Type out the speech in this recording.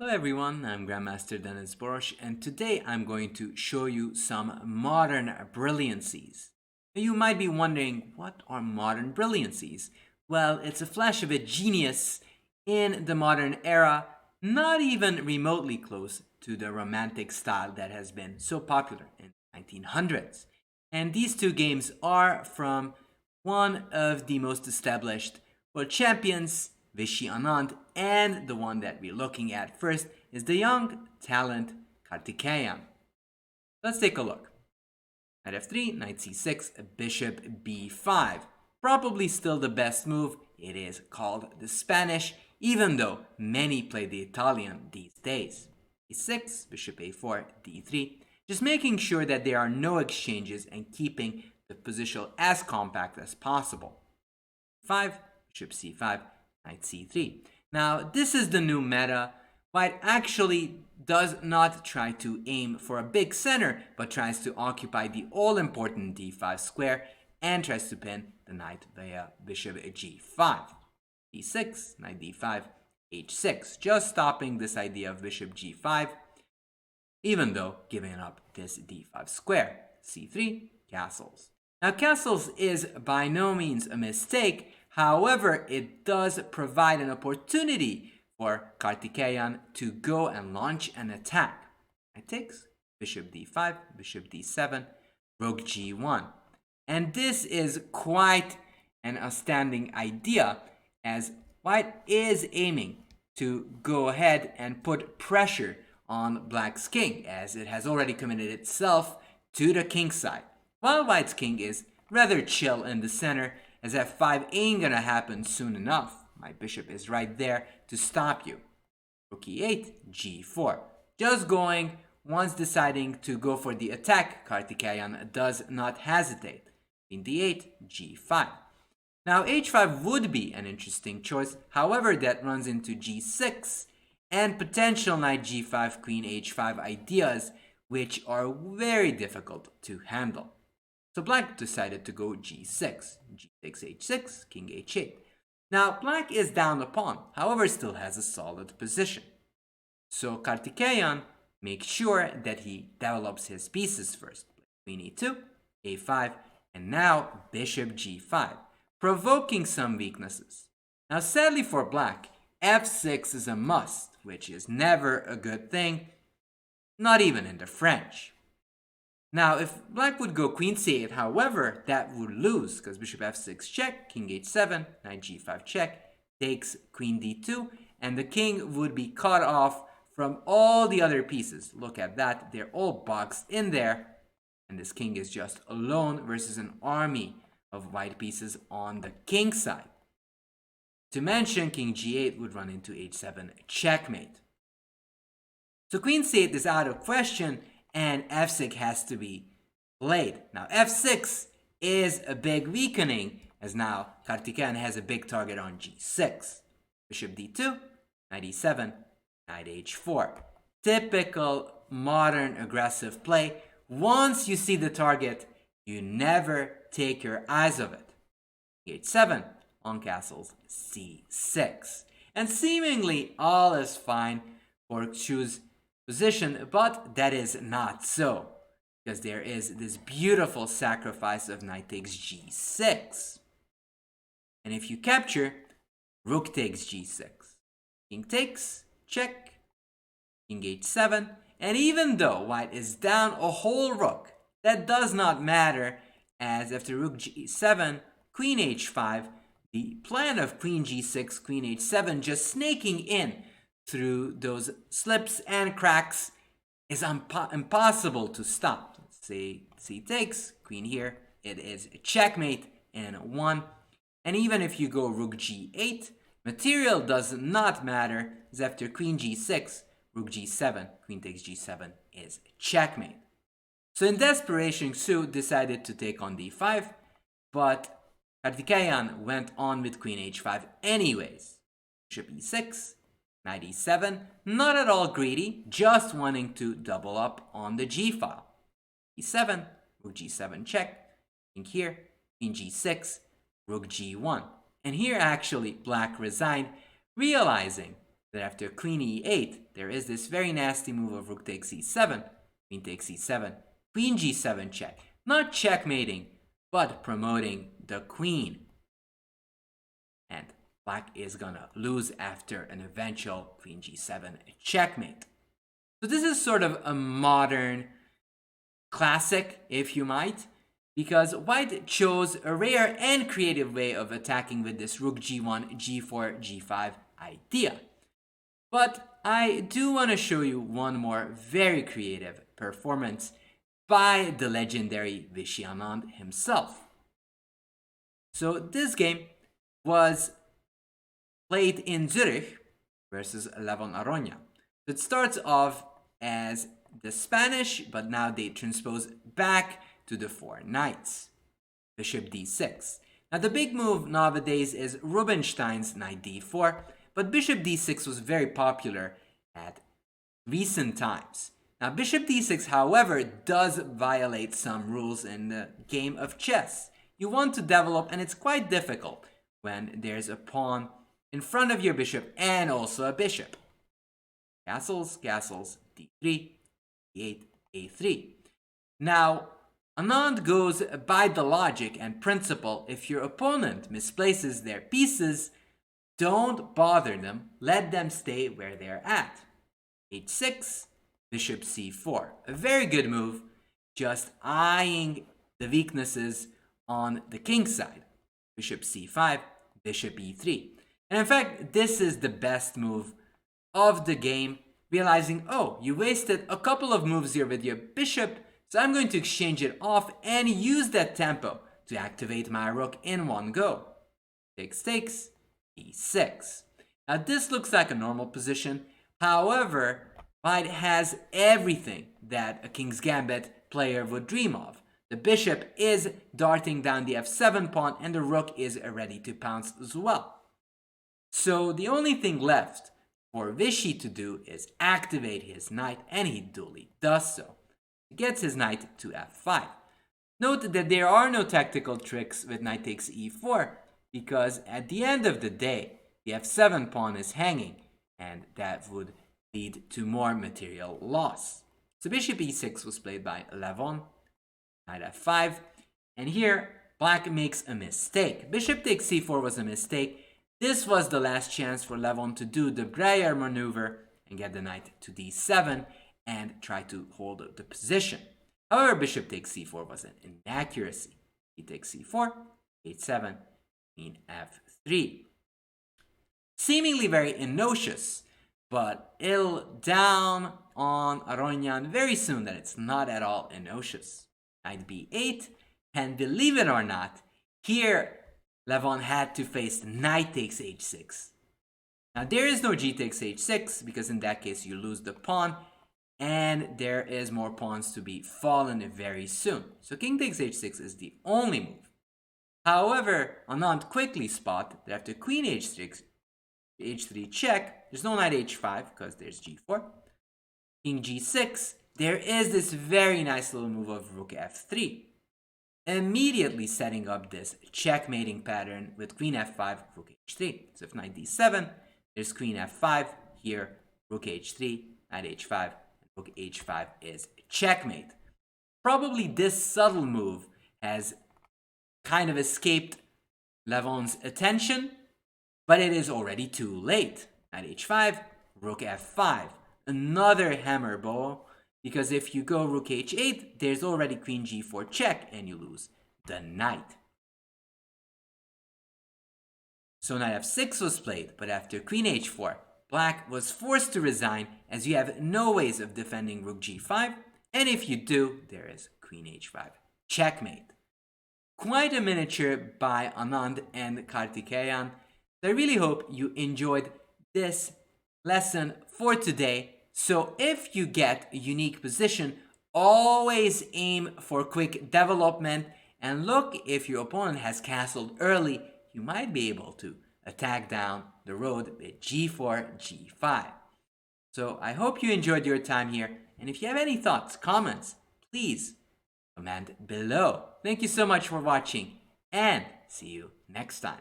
Hello everyone, I'm Grandmaster Denes Boros, and today I'm going to show you some modern brilliancies. You might be wondering, what are modern brilliancies? Well, it's a flash of a genius in the modern era, not even remotely close to the romantic style that has been so popular in the 1900s. And these two games are from one of the most established world champions, Vishy Anand, and the one that we're looking at first is the young talent Karthikeyan. Let's take a look. Knight f3, knight c6, bishop b5. Probably still the best move. It is called the Spanish, even though many play the Italian these days. e6, bishop a4, d3. Just making sure that there are no exchanges and keeping the position as compact as possible. 5, bishop c5, knight c3. Now, this is the new meta. White actually does not try to aim for a big center, but tries to occupy the all-important d5 square and tries to pin the knight via bishop g5. d6, knight d5, h6, just stopping this idea of bishop g5, even though giving up this d5 square. c3, castles. Now, castles is by no means a mistake. However, it does provide an opportunity for Karthikeyan to go and launch an attack. Knight takes, bishop d5, bishop d7, rook g1. And this is quite an outstanding idea, as white is aiming to go ahead and put pressure on black's king, as it has already committed itself to the king side, while white's king is rather chill in the center, as f5 ain't gonna happen soon enough. My bishop is right there to stop you. Rook e8, g4. Just going, once deciding to go for the attack, Karthikeyan does not hesitate. Queen d8, g5. Now h5 would be an interesting choice, however that runs into g6 and potential knight g5, queen h5 ideas, which are very difficult to handle. So black decided to go g6, g takes h6, king h8. Now black is down a pawn, however still has a solid position. So Karthikeyan makes sure that he develops his pieces first. Queen e2, a5, and now bishop g5, provoking some weaknesses. Now sadly for black, f6 is a must, which is never a good thing, not even in the French. Now, if black would go queen c8, however, that would lose, because bishop f6 check, king h7, knight g5 check, takes queen d2, and the king would be cut off from all the other pieces. Look at that, they're all boxed in there, and this king is just alone versus an army of white pieces on the king side. To mention, king g8 would run into h7 checkmate. So queen c8 is out of question, and f6 has to be played. Now f6 is a big weakening, as now Karthikeyan has a big target on g6. Bishop d2, knight e7, knight h4. Typical modern aggressive play. Once you see the target, you never take your eyes off it. h7 on castles c6. And seemingly all is fine for choose position, but that is not so, because there is this beautiful sacrifice of knight takes g6. And if you capture, rook takes g6. King takes, check, king h7, and even though white is down a whole rook, that does not matter, as after rook g7, queen h5, the plan of queen g6, queen h7 just snaking in through those slips and cracks is impossible to stop. Let's say c takes, queen here, it is a checkmate in 1. And even if you go rook g8, material does not matter, as after queen g6, rook g7, queen takes g7 is checkmate. So in desperation, Xu decided to take on d5, but Karthikeyan went on with queen h5 anyways. Bishop e6, knight e7, not at all greedy, just wanting to double up on the g file. e7, rook g7 check, king here, queen g6, rook g1. And here actually black resigned, realizing Then after queen e8, there is this very nasty move of rook takes e7, queen takes e7, queen g7 check. Not checkmating, but promoting the queen. And black is gonna lose after an eventual queen g7 checkmate. So this is sort of a modern classic, if you might, because white chose a rare and creative way of attacking with this rook g1, g4, g5 idea. But I do want to show you one more very creative performance by the legendary Vishy Anand himself. So this game was played in Zurich versus Levon Aronya. It starts off as the Spanish, but now they transpose back to the four knights. Bishop d6. Now the big move nowadays is Rubinstein's knight d4, but bishop d6 was very popular at recent times. Now bishop d6, however, does violate some rules in the game of chess. You want to develop, and it's quite difficult when there's a pawn in front of your bishop and also a bishop. Castles, castles, d3, d8, a3. Now, Anand goes by the logic and principle: if your opponent misplaces their pieces, don't bother them, let them stay where they're at. h6, bishop c4. A very good move, just eyeing the weaknesses on the king side. Bishop c5, bishop e3. And in fact, this is the best move of the game, realizing, oh, you wasted a couple of moves here with your bishop, so I'm going to exchange it off and use that tempo to activate my rook in one go. Takes, takes, e6. Now this looks like a normal position. However, white has everything that a King's Gambit player would dream of. The bishop is darting down the f7 pawn and the rook is ready to pounce as well. So the only thing left for Vishy to do is activate his knight, and he duly does so. He gets his knight to f5. Note that there are no tactical tricks with knight takes e4, because at the end of the day, the f7 pawn is hanging, and that would lead to more material loss. So bishop e6 was played by Levon, knight f5, and here black makes a mistake. Bishop takes c4 was a mistake. This was the last chance for Levon to do the Breyer maneuver and get the knight to d7 and try to hold the position. However, bishop takes c4 was an inaccuracy. He takes c4, h7, queen f3. Seemingly very innocuous, but it'll down on Aronyan very soon that it's not at all innocuous. Knight b8, and believe it or not, here Levon had to face knight takes h6. Now there is no g takes h6, because in that case you lose the pawn, and there is more pawns to be fallen very soon. So king takes h6 is the only move. However, Anand quickly spot that after queen h6, h3 check, there's no knight h5 because there's g4. King g6, there is this very nice little move of rook f3. Immediately setting up this checkmating pattern with queen f5, rook h3. So if knight d7, there's queen f5, here rook h3, knight h5, and rook h5 is checkmate. Probably this subtle move has kind of escaped Levon's attention, but it is already too late. Knight h5, rook f5, another hammer blow, because if you go rook h8, there's already queen g4 check, and you lose the knight. So knight f6 was played, but after queen h4, black was forced to resign, as you have no ways of defending rook g5, and if you do, there is queen h5 checkmate. Quite a miniature by Anand and Karthikeyan. I really hope you enjoyed this lesson for today. So if you get a unique position, always aim for quick development, and look if your opponent has castled early, you might be able to attack down the road with g4, g5. So I hope you enjoyed your time here, and if you have any thoughts, comments, please comment below. Thank you so much for watching, and see you next time.